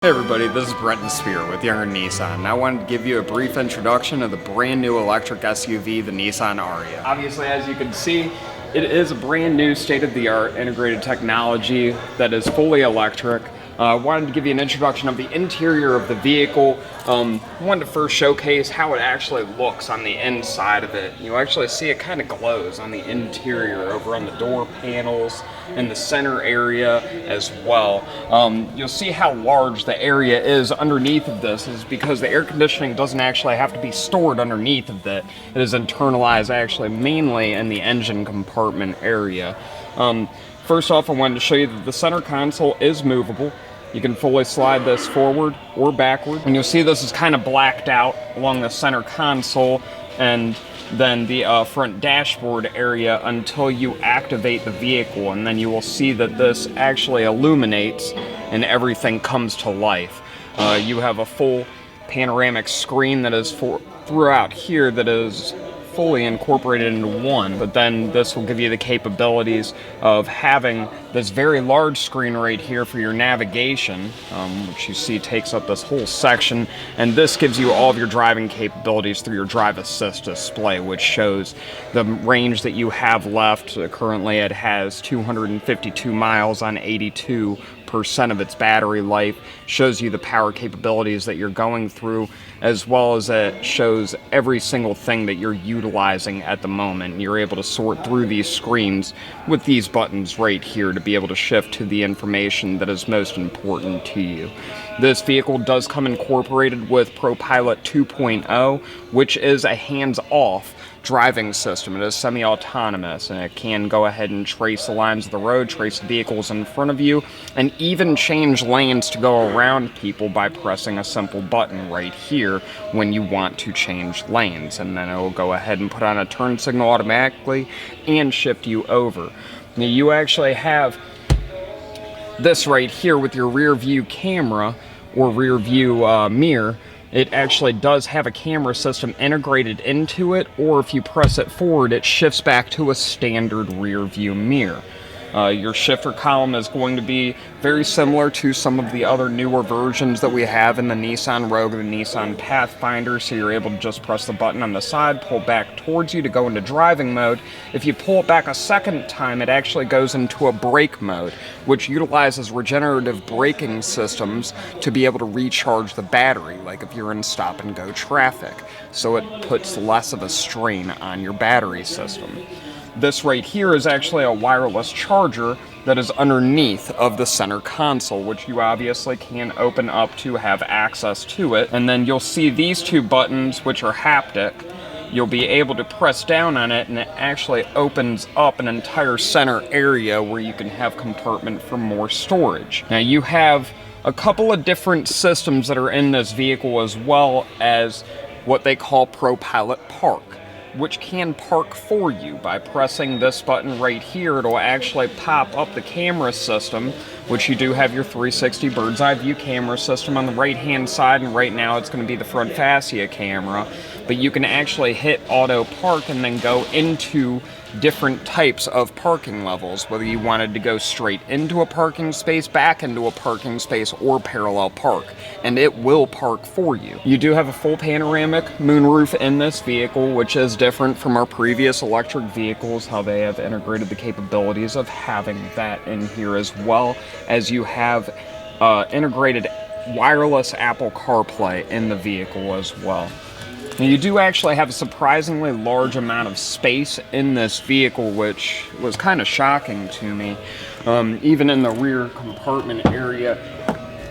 Hey everybody, this is Brenton Spear with Nissan, and I wanted to give you a brief introduction of the brand new electric SUV, the Nissan Ariya. Obviously, as you can see, it is a brand new state-of-the-art integrated technology that is fully electric. I wanted to give you an introduction of the interior of the vehicle. I wanted to first showcase how it actually looks on the inside of it. You actually see it kind of glows on the interior over on the door panels and the center area as well. You'll see how large the area is underneath of this is because the air conditioning doesn't actually have to be stored underneath of it. It is internalized actually mainly in the engine compartment area. First off, I wanted to show you that the center console is movable. You can fully slide this forward or backward, and you'll see this is kind of blacked out along the center console and then the front dashboard area until you activate the vehicle, and then you will see that this actually illuminates and everything comes to life. You have a full panoramic screen that is throughout here that is fully incorporated into one, but then this will give you the capabilities of having this very large screen right here for your navigation, which you see takes up this whole section, and this gives you all of your driving capabilities through your drive assist display, which shows the range that you have left. Currently it has 252 miles on 82% of its battery life, shows you the power capabilities that you're going through, as well as it shows every single thing that you're utilizing at the moment. You're able to sort through these screens with these buttons right here to be able to shift to the information that is most important to you. This vehicle does come incorporated with ProPilot 2.0, which is a hands-off driving system. It is semi-autonomous, and it can go ahead and trace the lines of the road, trace the vehicles in front of you, and even change lanes to go around people by pressing a simple button right here when you want to change lanes, and then it will go ahead and put on a turn signal automatically and shift you over. Now you actually have this right here with your rear view camera or rear view mirror. It actually does have a camera system integrated into it, or if you press it forward, it shifts back to a standard rear view mirror. Your shifter column is going to be very similar to some of the other newer versions that we have in the Nissan Rogue and the Nissan Pathfinder, so you're able to just press the button on the side, pull back towards you to go into driving mode. If you pull it back a second time, it actually goes into a brake mode, which utilizes regenerative braking systems to be able to recharge the battery, like if you're in stop and go traffic, so it puts less of a strain on your battery system. This right here is actually a wireless charger that is underneath of the center console, which you obviously can open up to have access to it. And then you'll see these two buttons, which are haptic. You'll be able to press down on it, and it actually opens up an entire center area where you can have compartment for more storage. Now you have a couple of different systems that are in this vehicle, as well as what they call ProPilot Park, which can park for you. By pressing this button right here, it'll actually pop up the camera system, which you do have your 360 bird's eye view camera system on the right hand side, and right now it's going to be the front fascia camera, but you can actually hit auto park and then go into different types of parking levels, whether you wanted to go straight into a parking space, back into a parking space, or parallel park, and it will park for you. You do have a full panoramic moonroof in this vehicle, which is different from our previous electric vehicles, how they have integrated the capabilities of having that in here, as well as you have integrated wireless Apple CarPlay in the vehicle as well. Now, you do actually have a surprisingly large amount of space in this vehicle, which was kind of shocking to me. Even in the rear compartment area,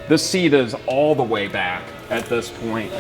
the seat is all the way back at this point,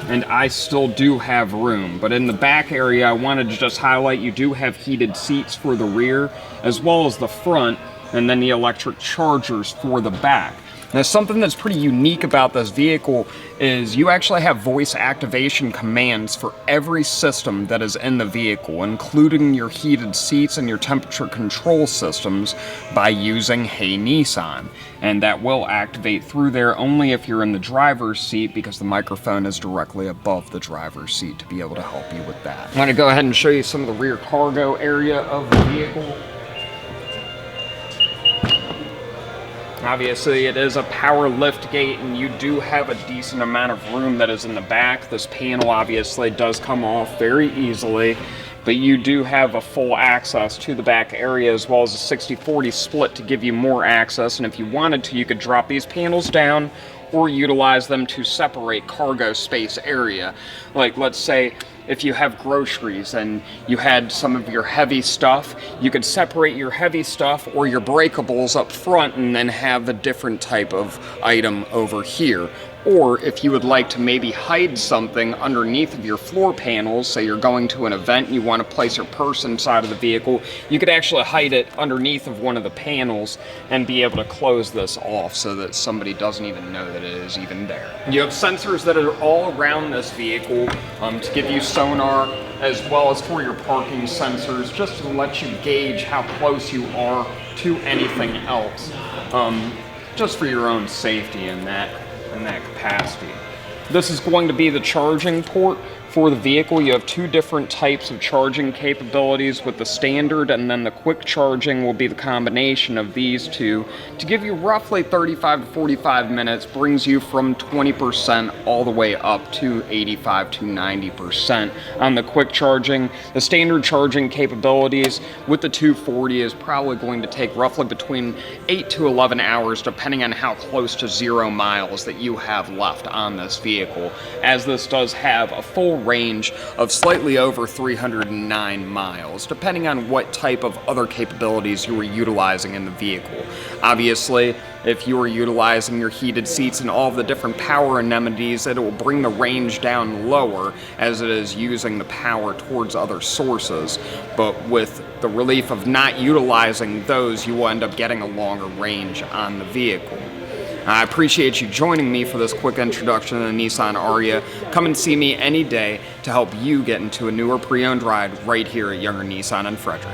and I still do have room. But in the back area, I wanted to just highlight you do have heated seats for the rear as well as the front, and then the electric chargers for the back. Now, something that's pretty unique about this vehicle is you actually have voice activation commands for every system that is in the vehicle, including your heated seats and your temperature control systems, by using Hey Nissan. And that will activate through there only if you're in the driver's seat, because the microphone is directly above the driver's seat to be able to help you with that. I'm going to go ahead and show you some of the rear cargo area of the vehicle. Obviously, it is a power lift gate, and you do have a decent amount of room that is in the back. This panel obviously does come off very easily, but you do have a full access to the back area, as well as a 60-40 split to give you more access. And if you wanted to, you could drop these panels down or utilize them to separate cargo space area. Like, let's say if you have groceries and you had some of your heavy stuff, you could separate your heavy stuff or your breakables up front and then have a different type of item over here. Or if you would like to maybe hide something underneath of your floor panels, say you're going to an event and you want to place your purse inside of the vehicle, you could actually hide it underneath of one of the panels and be able to close this off so that somebody doesn't even know that it is even there. You have sensors that are all around this vehicle to give you sonar, as well as for your parking sensors, just to let you gauge how close you are to anything else, just for your own safety in that capacity. This is going to be the charging port for the vehicle. You have two different types of charging capabilities, with the standard and then the quick charging will be the combination of these two to give you roughly 35 to 45 minutes, brings you from 20% all the way up to 85 to 90% on the quick charging. The standard charging capabilities with the 240 is probably going to take roughly between 8 to 11 hours depending on how close to 0 miles that you have left on this vehicle, as this does have a full range of slightly over 309 miles, depending on what type of other capabilities you were utilizing in the vehicle. Obviously, if you were utilizing your heated seats and all of the different power amenities, it will bring the range down lower as it is using the power towards other sources. But with the relief of not utilizing those, you will end up getting a longer range on the vehicle. I appreciate you joining me for this quick introduction to the Nissan Ariya. Come and see me any day to help you get into a newer pre-owned ride right here at Younger Nissan in Frederick.